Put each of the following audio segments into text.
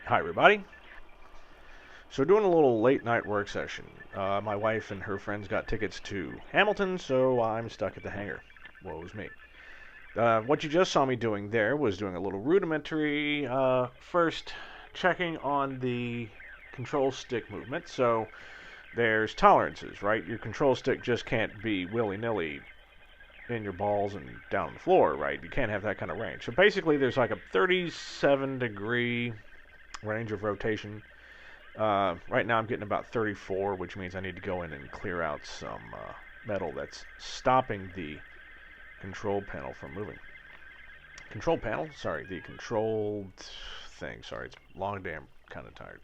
Hi, everybody. So, doing a little late night work session. My wife and her friends got tickets to Hamilton, so I'm stuck at the hangar. Woe's me. What you just saw me doing there was doing a little rudimentary, first checking on the control stick movement. So, there's tolerances, right? Your control stick just can't be willy nilly in your balls and down the floor, right? You can't have that kind of range. So, basically, there's like a 37-degree range of rotation. Right now I'm getting about 34, which means I need to go in and clear out some metal that's stopping the control panel from moving. Control panel? Sorry, the control thing. Sorry, it's long day. I'm kind of tired.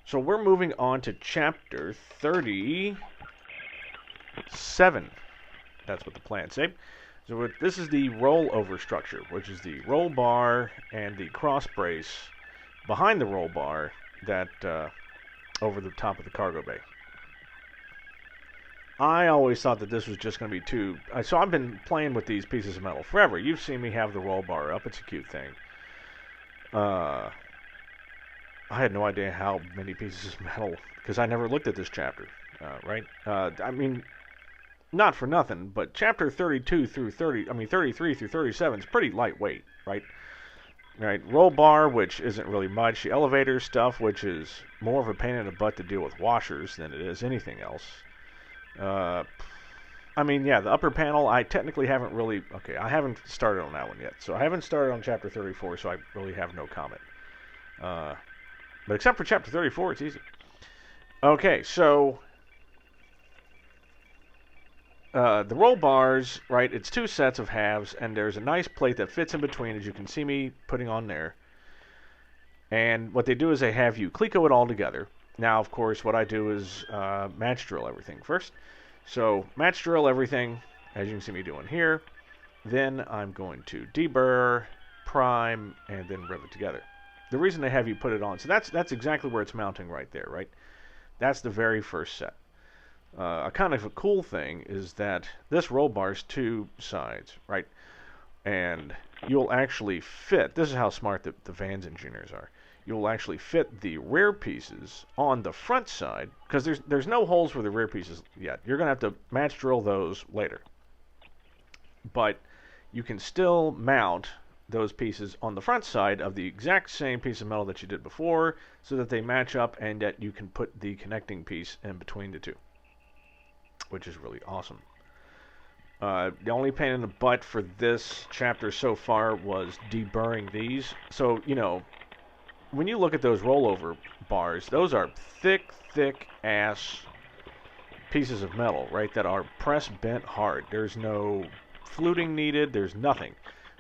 So we're moving on to chapter 37. That's what the plan say. So this is the rollover structure, which is the roll bar and the cross brace behind the roll bar that over the top of the cargo bay. I always thought that this was just going to be too... So I've been playing with these pieces of metal forever. You've seen me have the roll bar up. It's a cute thing. I had no idea how many pieces of metal, because I never looked at this chapter, right? I mean, not for nothing, but chapter 32 through 33 through 37 is pretty lightweight, right? Right, roll bar, which isn't really much. The elevator stuff, which is more of a pain in the butt to deal with washers than it is anything else. I mean, yeah, the upper panel, I technically haven't really... Okay, I haven't started on that one yet. So I haven't started on chapter 34, so I really have no comment. But except for chapter 34, it's easy. Okay, so... the roll bars, right, it's two sets of halves, and there's a nice plate that fits in between, as you can see me putting on there. And what they do is they have you cleco it all together. Now, of course, what I do is match drill everything first. So match drill everything, as you can see me doing here. Then I'm going to deburr, prime, and then rivet together. The reason they have you put it on, so that's exactly where it's mounting right there, right? That's the very first set. A kind of a cool thing is that this roll bar's two sides, right? And you'll actually fit, this is how smart the Vans engineers are. You'll actually fit the rear pieces on the front side, because there's no holes for the rear pieces yet. You're going to have to match drill those later. But you can still mount those pieces on the front side of the exact same piece of metal that you did before, so that they match up and that you can put the connecting piece in between the two, which is really awesome. The only pain in the butt for this chapter so far was deburring these. So, you know, when you look at those rollover bars, those are thick ass pieces of metal, right, that are press bent hard. There's no fluting needed, there's nothing,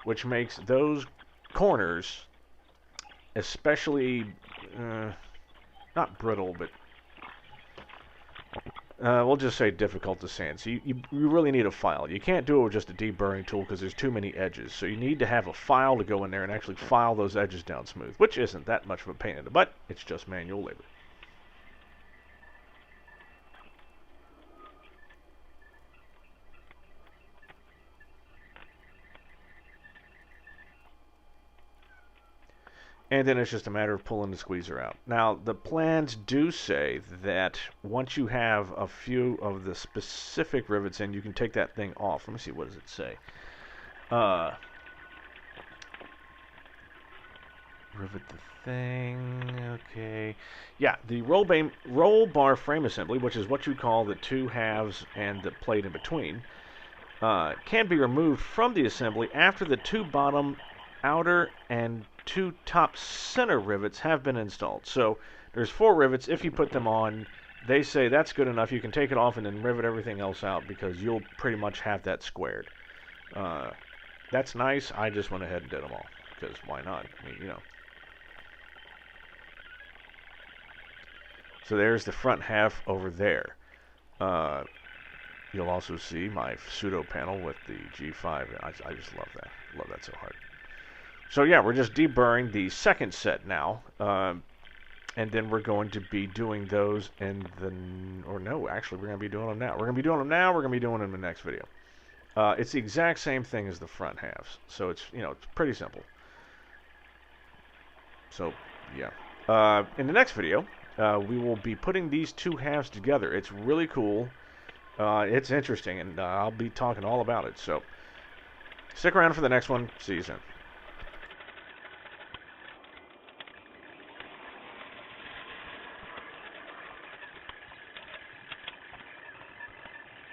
which makes those corners especially, not brittle, but we'll just say difficult to sand. So you really need a file. You can't do it with just a deburring tool because there's too many edges. So you need to have a file to go in there and actually file those edges down smooth, which isn't that much of a pain in the butt. It's just manual labor. And then it's just a matter of pulling the squeezer out. Now, the plans do say that once you have a few of the specific rivets in, you can take that thing off. Let me see, what does it say? Rivet the thing, okay. Yeah, the roll bar frame assembly, which is what you call the two halves and the plate in between, can be removed from the assembly after the two bottom outer and two top center rivets have been installed. So there's 4 rivets. If you put them on, they say that's good enough. You can take it off and then rivet everything else out because you'll pretty much have that squared. That's nice. I just went ahead and did them all because why not? I mean, you know. So there's the front half over there. You'll also see my pseudo panel with the G5. I just love that. Love that so hard. So yeah, we're just deburring the second set now, and then we're going to be doing those in the, or no, actually we're going to be doing them now. We're going to be doing them now, we're going to be doing them in the next video. It's the exact same thing as the front halves, so it's, you know, it's pretty simple. So, yeah. In the next video, we will be putting these two halves together. It's really cool. It's interesting, and I'll be talking all about it. So stick around for the next one. See you soon.